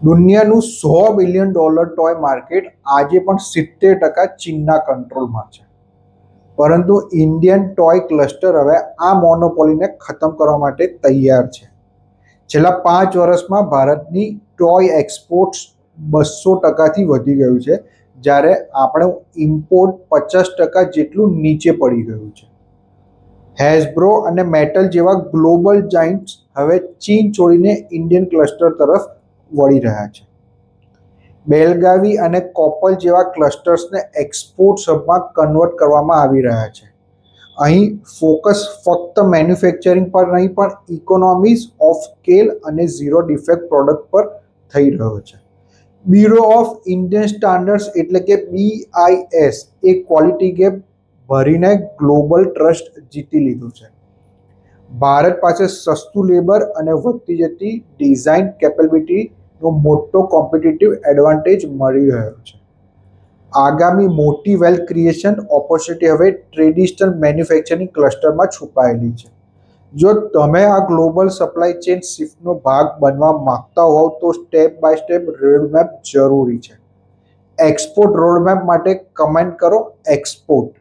દુનિયાનું $100 billion toy market આજે પણ 70% ચીનના કંટ્રોલમાં છે. પરંતુ ઇન્ડિયન ટોય ક્લસ્ટર હવે આ મોનોપોલીને ખતમ કરવા માટે તૈયાર છે. છેલ્લા 5 વર્ષમાં ભારતની ટોય એક્સપોર્ટ્સ 200%થી વધી ગયું છે, જ્યારે આપણું ઇમ્પોર્ટ 50% જેટલું નીચે પડી ગયું છે. હેઝબ્રો અને મેટલ જેવા ગ્લોબલ જાયન્ટ્સ હવે ચીન છોડીને ઇન્ડિયન ક્લસ્ટર તરફ વળી રહ્યા છે. બેલગાવી અને કોપલ જેવા ક્લસ્ટર્સને એક્સપોર્ટ હબમાં કન્વર્ટ કરવામાં આવી રહ્યા છે. અહીં ફોકસ ફક્ત મેન્યુફેક્ચરિંગ પર નહીં પણ ઇકોનોમીઝ ઓફ સ્કેલ અને ઝીરો ડિફેક્ટ પ્રોડક્ટ પર થઈ રહ્યો છે. બ્યુરો ઓફ ઇન્ડિયન સ્ટાન્ડર્ડ્સ એટલે કે BIS એ ક્વોલિટી ગેપ ભરીને ગ્લોબલ ટ્રસ્ટ જીતી લીધું છે. ભારત પાસે સસ્તું લેબર અને વધતી જતી ડિઝાઇન કેપેબિલિટીનો મોટો કોમ્પિટિટિવ એડવાન્ટેજ મળી રહ્યો છે. આગામી મોટી વેલ્થ ક્રિએશન ઓપોર્ચ્યુનિટી હવે ટ્રેડિશનલ મેન્યુફેક્ચરિંગ ક્લસ્ટરમાં છુપાયેલી છે. જો તમે આ ગ્લોબલ સપ્લાય ચેઇન શિફ્ટનો ભાગ બનવા માંગતા હોવ તો સ્ટેપ બાય સ્ટેપ રોડમેપ જરૂરી છે. એક્સપોર્ટ રોડમેપ માટે કમેન્ટ કરો એક્સપોર્ટ.